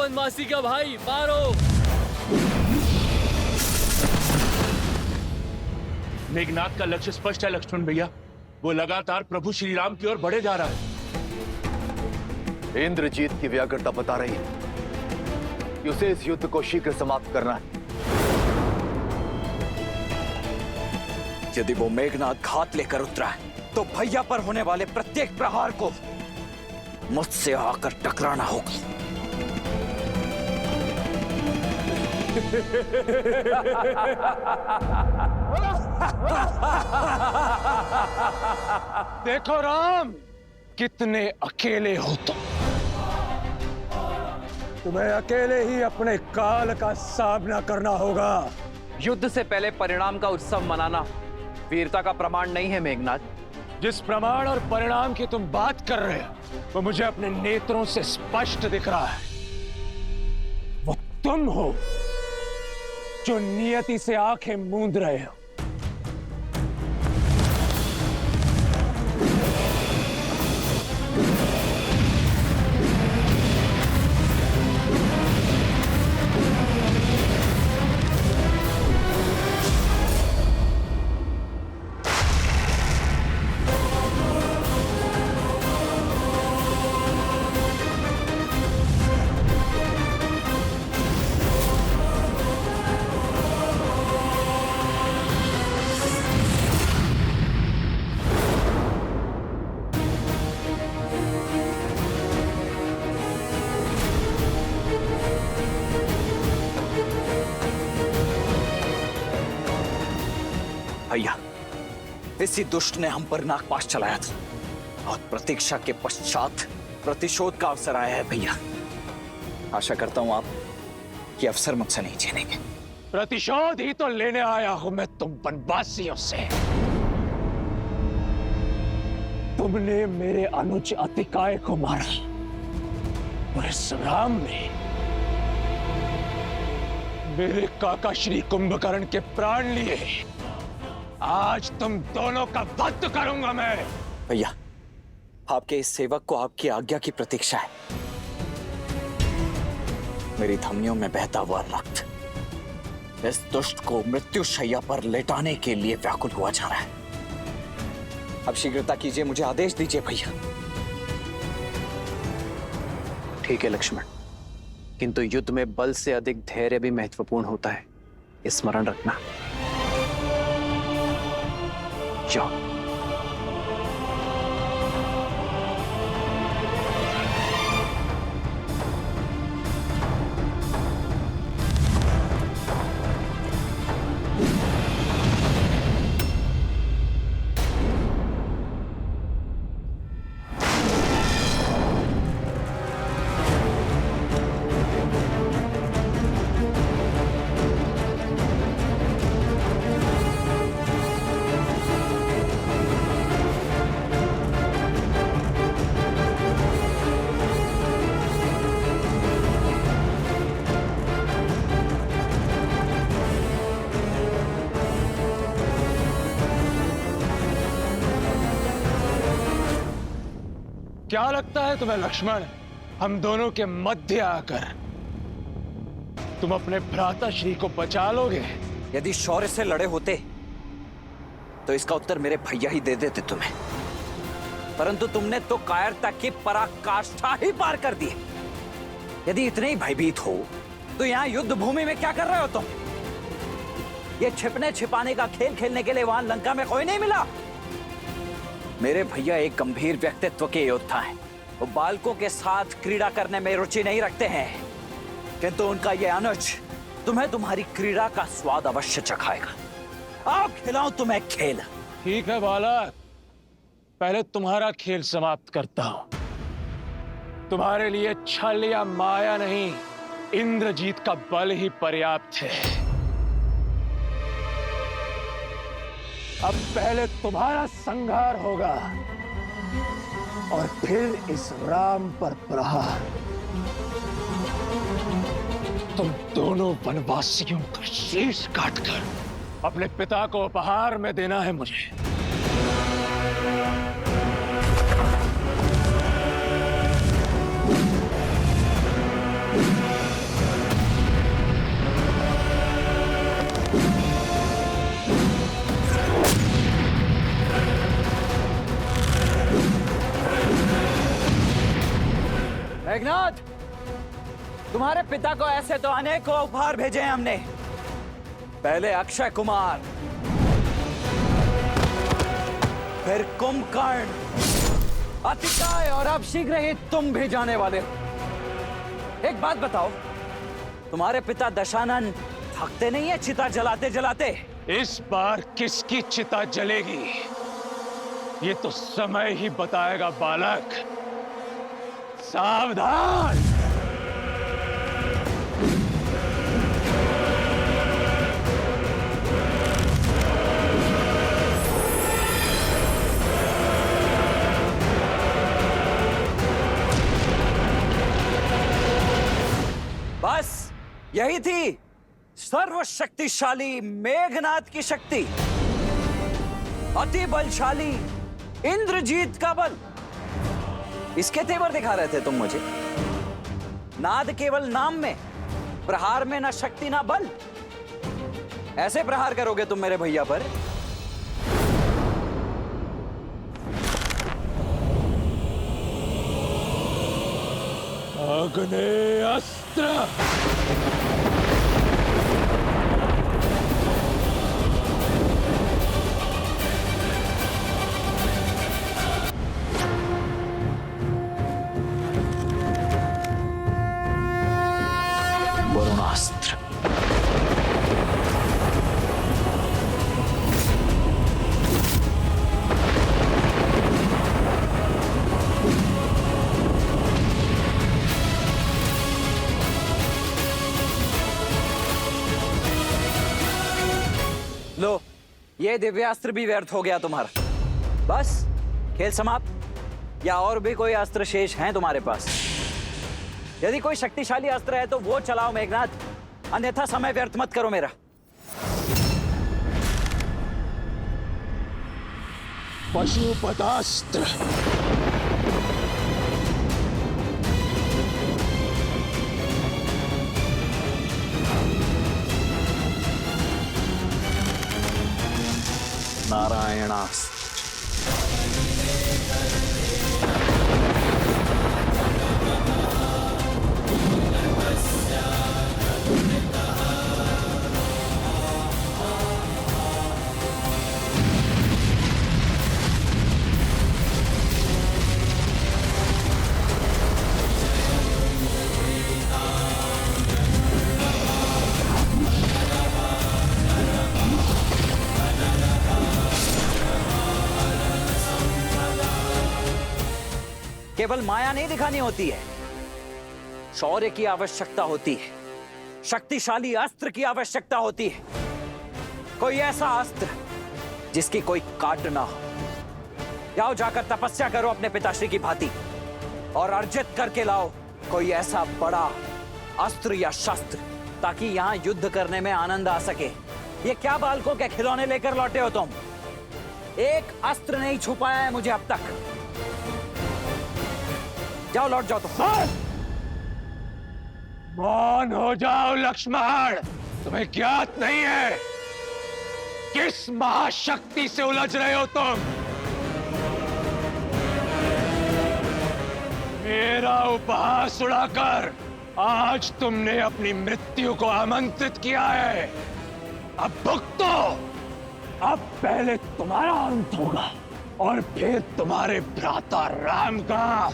वनवासी का भाई, मारो। मेघनाथ का लक्ष्य स्पष्ट है लक्ष्मण भैया, वो लगातार प्रभु श्री राम की ओर बढ़े जा रहा है। इंद्रजीत की व्याग्रता बता रही है कि उसे इस युद्ध को शीघ्र समाप्त करना है। यदि वो मेघनाथ घात लेकर उतरा है तो भैया पर होने वाले प्रत्येक प्रहार को मुझसे आकर टकराना होगा। देखो राम, कितने अकेले हो तुम्हें अकेले ही अपने काल का सामना करना होगा। युद्ध से पहले परिणाम का उत्सव मनाना वीरता का प्रमाण नहीं है मेघनाथ। जिस प्रमाण और परिणाम की तुम बात कर रहे हो वो मुझे अपने नेत्रों से स्पष्ट दिख रहा है। वो तुम हो जो नियति से आंखें मूंद रहे हो। भैया, इसी दुष्ट ने हम पर नागपाश चलाया था और प्रतीक्षा के पश्चात प्रतिशोध का अवसर आया है भैया। आशा करता हूं आप ये अवसर मुझसे नहीं छीनेंगे। प्रतिशोध ही तो लेने आया हूं मैं तुम वनवासियों से। तुमने मेरे अनुज अतिकाय को मारा और इस राम ने मेरे काका श्री कुंभकर्ण के प्राण लिए। आज तुम दोनों का वध करूंगा मैं। भैया, आपके इस सेवक को आपकी आज्ञा की प्रतीक्षा है। मेरी धमनियों में बहता हुआ रक्त इस दुष्ट को मृत्यु शैया पर लेटाने के लिए व्याकुल हुआ जा रहा है। अब शीघ्रता कीजिए, मुझे आदेश दीजिए भैया। ठीक है लक्ष्मण, किंतु युद्ध में बल से अधिक धैर्य भी महत्वपूर्ण होता है, स्मरण रखना। जाओ। क्या लगता है तुम्हें लक्ष्मण, हम दोनों के मध्य आकर तुम अपने भ्राता श्री को बचा लोगे? यदि शौर्य से लड़े होते तो इसका उत्तर मेरे भैया ही दे देते तुम्हें, परंतु तुमने तो कायरता की पराकाष्ठा ही पार कर दी। यदि इतने ही भयभीत हो तो यहाँ युद्ध भूमि में क्या कर रहे हो तुम? ये छिपने छिपाने का खेल खेलने के लिए वहां लंका में कोई नहीं मिला। मेरे भैया एक गंभीर व्यक्तित्व के योद्धा हैं। वो बालकों के साथ क्रीड़ा करने में रुचि नहीं रखते हैं, किंतु उनका ये अनुज तुम्हें तुम्हारी क्रीड़ा का स्वाद अवश्य चखाएगा। आओ खिलाऊं तुम्हें खेल। ठीक है बालक, पहले तुम्हारा खेल समाप्त करता हूं। तुम्हारे लिए छल या माया नहीं, इंद्रजीत का बल ही पर्याप्त है। अब पहले तुम्हारा संहार होगा और फिर इस राम पर प्रहार। तुम दोनों वनवासियों का शीश काटकर अपने पिता को उपहार में देना है मुझे। मेघनाथ, तुम्हारे पिता को ऐसे तो अनेकों उपहार भेजे हैं हमने। पहले अक्षय कुमार, फिर कुंभकर्ण, अतिकाय और अब शीघ्र ही तुम भी जाने वाले हो। एक बात बताओ, तुम्हारे पिता दशानन थकते नहीं है चिता जलाते जलाते? इस बार किसकी चिता जलेगी ये तो समय ही बताएगा बालक। सावधान। बस यही थी सर्वशक्तिशाली मेघनाथ की शक्ति, अति बलशाली इंद्रजीत का बल। इसके तेवर दिखा रहे थे तुम मुझे। नाद केवल नाम में, प्रहार में ना शक्ति ना बल। ऐसे प्रहार करोगे तुम मेरे भैया पर? आग्नेयास्त्र। वरुणास्त्र। लो, ये दिव्यास्त्र भी व्यर्थ हो गया तुम्हारा। बस खेल समाप्त। या और भी कोई अस्त्र शेष हैं तुम्हारे पास? यदि कोई शक्तिशाली अस्त्र है तो वो चलाओ मेघनाथ, अन्यथा समय व्यर्थ मत करो मेरा। पशुपतास्त्र। नारायणास्त्र। केवल माया नहीं दिखानी होती है, शौर्य की आवश्यकता होती है, शक्तिशाली अस्त्र की आवश्यकता होती है। कोई ऐसा अस्त्र जिसकी कोई काट ना हो। जाओ, जाकर तपस्या करो अपने पिताश्री की भांति और अर्जित करके लाओ कोई ऐसा बड़ा अस्त्र या शस्त्र, ताकि यहां युद्ध करने में आनंद आ सके। ये क्या बालकों के खिलौने लेकर लौटे हो तुम? एक अस्त्र नहीं छुपाया है मुझे अब तक। जाओ, लौट जाओ तुम। मौन हो जाओ लक्ष्मण, तुम्हें ज्ञात नहीं है किस महाशक्ति से उलझ रहे हो तुम। मेरा उपहास उड़ाकर आज तुमने अपनी मृत्यु को आमंत्रित किया है। अब भुगतो। अब पहले तुम्हारा अंत होगा और फिर तुम्हारे भ्राता राम का।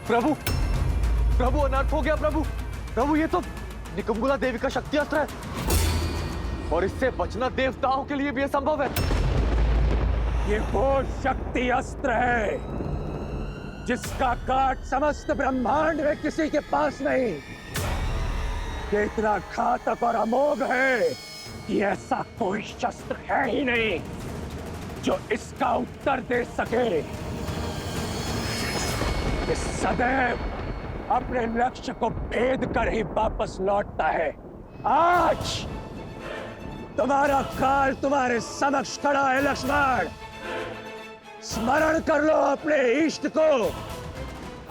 प्रभु, प्रभु अनर्थ हो गया। प्रभु, प्रभु ये तो निकुंभला देवी का शक्ति अस्त्र है और इससे बचना देवताओं के लिए भी असंभव है। ये वो शक्ति अस्त्र है जिसका काट समस्त ब्रह्मांड में किसी के पास नहीं। ये इतना घातक और अमोघ है कि ऐसा कोई शस्त्र है ही नहीं जो इसका उत्तर दे सके। ये सदैव अपने लक्ष्य को भेद कर ही वापस लौटता है। आज तुम्हारा काल तुम्हारे समक्ष खड़ा है लक्ष्मण। स्मरण कर लो अपने इष्ट को।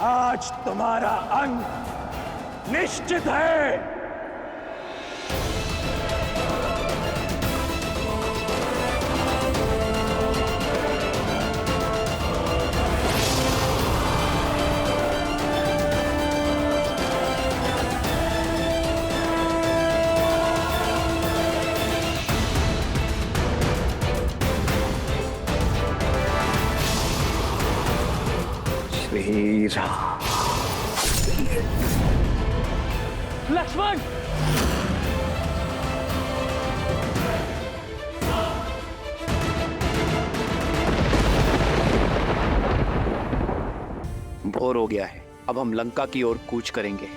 आज तुम्हारा अंत निश्चित है। श्री राम। लक्ष्मण! भोर हो गया है, अब हम लंका की ओर कूच करेंगे।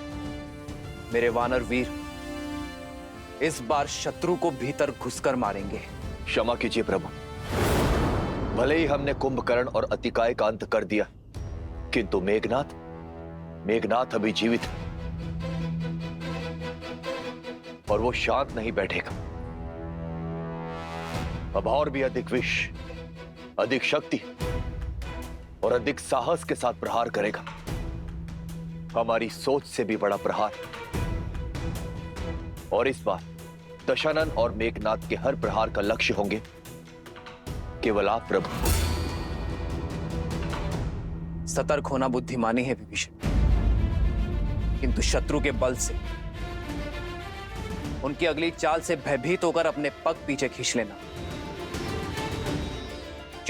मेरे वानर वीर, इस बार शत्रु को भीतर घुसकर मारेंगे। क्षमा कीजिए प्रभु, भले ही हमने कुंभकर्ण और अतिकाय का अंत कर दिया, किंतु मेघनाथ अभी जीवित है और वो शांत नहीं बैठेगा। अब और भी अधिक विष, अधिक शक्ति और अधिक साहस के साथ प्रहार करेगा। हमारी सोच से भी बड़ा प्रहार। और इस बार दशानन और मेघनाथ के हर प्रहार का लक्ष्य होंगे केवल आप प्रभु। सतर्क होना बुद्धिमानी है विभीषण, किंतु शत्रु के बल से, उनकी अगली चाल से भयभीत होकर अपने पग पीछे खींच लेना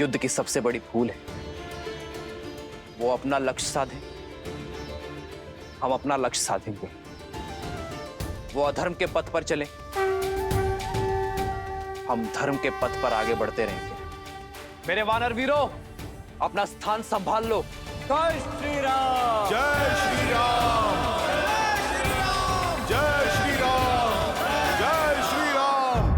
युद्ध की सबसे बड़ी भूल है। वो अपना लक्ष्य साधे, हम अपना लक्ष्य साधेंगे। वो अधर्म के पथ पर चले, हम धर्म के पथ पर आगे बढ़ते रहेंगे। मेरे वानर वीरों, अपना स्थान संभाल लो। जय श्री राम! जय श्री राम! जय श्री राम! जय श्री राम! जय श्री राम!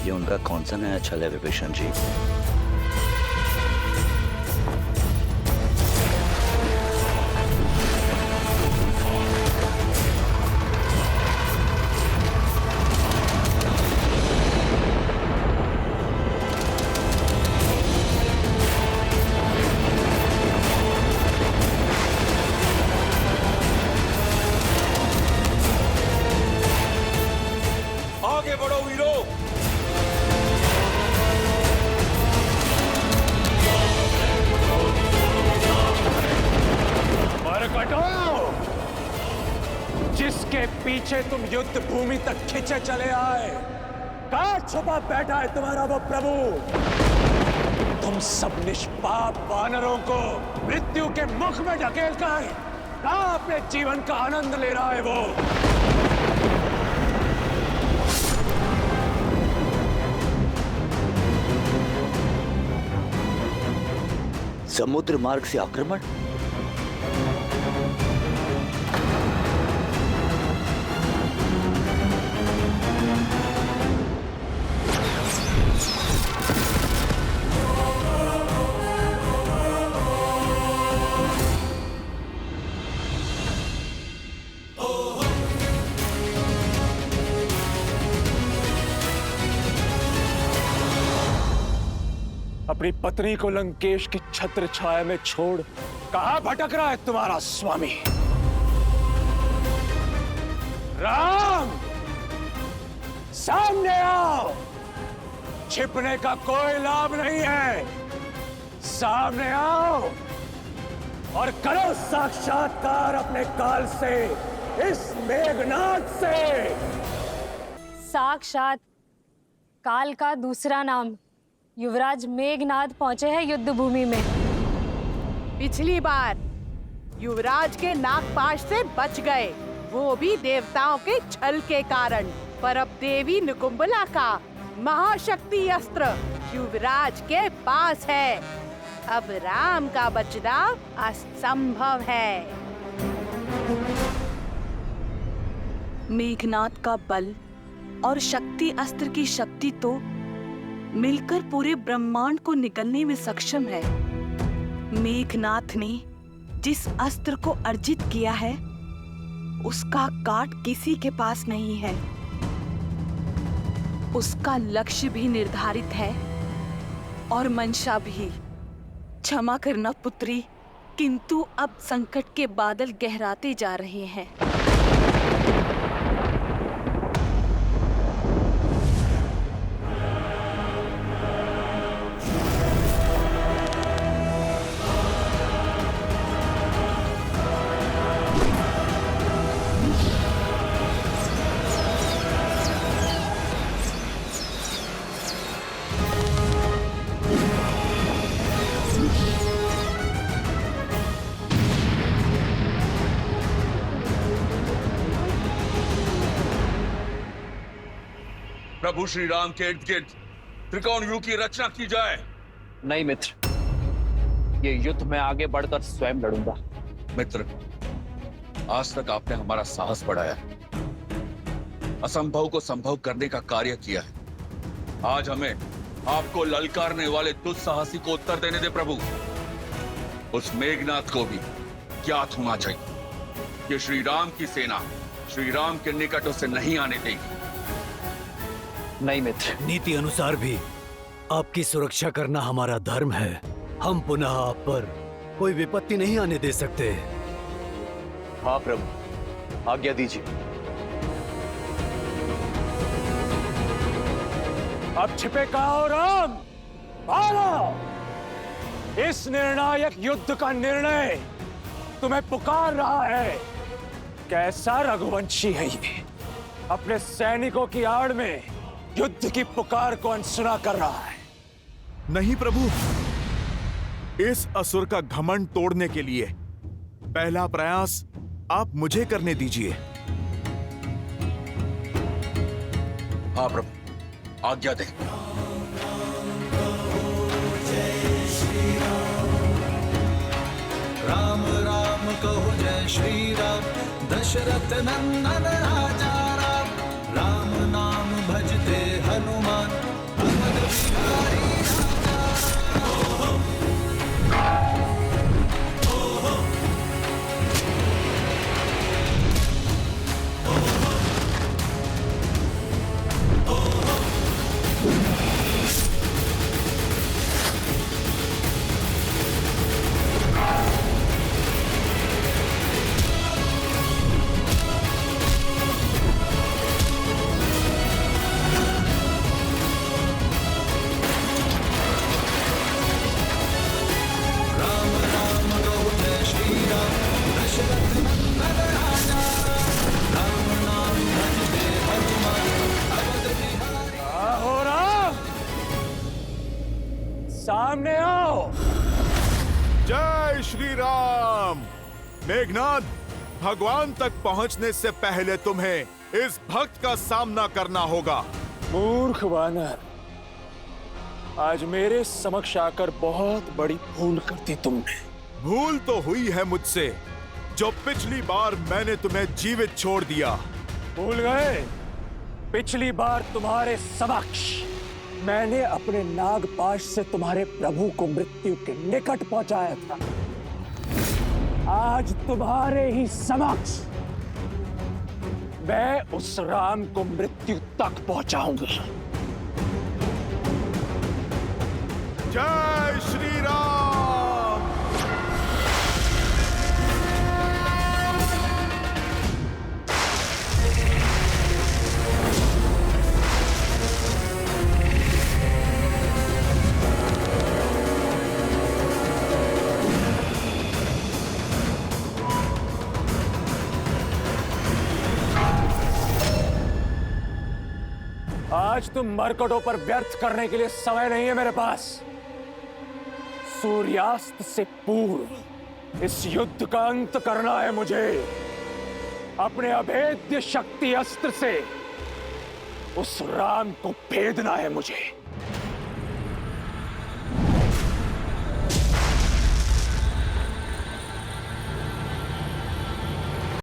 ये उनका कौन सा नया छल है विभीषण जी? आगे बढ़ो वीरों। जिसके पीछे तुम युद्ध भूमि तक खींचे चले आए, कहां छुपा बैठा है तुम्हारा वो प्रभु? तुम सब निष्पाप वानरों को मृत्यु के मुख में ढकेलकर कहां अपने जीवन का आनंद ले रहा है वो? समुद्र मार्ग से आक्रमण? अपनी पत्नी को लंकेश की छत्र छाया में छोड़ कहां भटक रहा है तुम्हारा स्वामी? राम, सामने आओ। छिपने का कोई लाभ नहीं है। सामने आओ और करो साक्षात्कार अपने काल से। इस मेघनाद से। साक्षात काल का दूसरा नाम युवराज मेघनाद पहुंचे हैं युद्ध भूमि में। पिछली बार युवराज के नागपाश से बच गए, वो भी देवताओं के छल के कारण। पर अब देवी निकुंबला का महाशक्ति अस्त्र युवराज के पास है। अब राम का बचना असंभव है। मेघनाद का बल और शक्ति अस्त्र की शक्ति तो मिलकर पूरे ब्रह्मांड को निगलने में सक्षम है। मेघनाद ने जिस अस्त्र को अर्जित किया है उसका काट किसी के पास नहीं है। उसका लक्ष्य भी निर्धारित है और मंशा भी। क्षमा करना पुत्री, किंतु अब संकट के बादल गहराते जा रहे हैं। प्रभु श्री राम के इर्द गिर्द त्रिकोण व्यूह की रचना की जाए। नहीं मित्र, ये युद्ध में आगे बढ़कर स्वयं लड़ूंगा। मित्र, आज तक आपने हमारा साहस बढ़ाया, असंभव को संभव करने का कार्य किया है। आज हमें आपको ललकारने वाले दुस्साहसी को उत्तर देने दे प्रभु। उस मेघनाद को भी ज्ञात होना चाहिए कि श्री राम की सेना श्री राम के निकट उसे नहीं आने देगी। नहीं मित्र, नीति अनुसार भी आपकी सुरक्षा करना हमारा धर्म है। हम पुनः आप पर कोई विपत्ति नहीं आने दे सकते। हाँ प्रभु, आज्ञा दीजिए। अब छिपे कहाँ हो राम? भागो! इस निर्णायक युद्ध का निर्णय तुम्हें पुकार रहा है। कैसा रघुवंशी है ये, अपने सैनिकों की आड़ में युद्ध की पुकार को अनसुना कर रहा है। नहीं प्रभु, इस असुर का घमंड तोड़ने के लिए पहला प्रयास आप मुझे करने दीजिए। हाँ प्रभु, आज्ञा दे। राम राम कहो जय श्री राम, दशरथ नंदन राजा राम। राम नाम भजते हनुमान, अवध बिहारी सामने आओ। जय श्री राम। मेघनाद, भगवान तक पहुंचने से पहले तुम्हें इस भक्त का सामना करना होगा। मूर्ख वानर, आज मेरे समक्ष आकर बहुत बड़ी भूल कर दी तुमने। भूल तो हुई है मुझसे, जो पिछली बार मैंने तुम्हें जीवित छोड़ दिया। भूल गए? पिछली बार तुम्हारे समक्ष मैंने अपने नागपाश से तुम्हारे प्रभु को मृत्यु के निकट पहुंचाया था। आज तुम्हारे ही समक्ष मैं उस राम को मृत्यु तक पहुंचाऊंगा। जय श्री राम। आज तुम मरकटों पर व्यर्थ करने के लिए समय नहीं है मेरे पास। सूर्यास्त से पूर्व इस युद्ध का अंत करना है मुझे। अपने अभेद्य शक्ति अस्त्र से उस राम को भेदना है मुझे।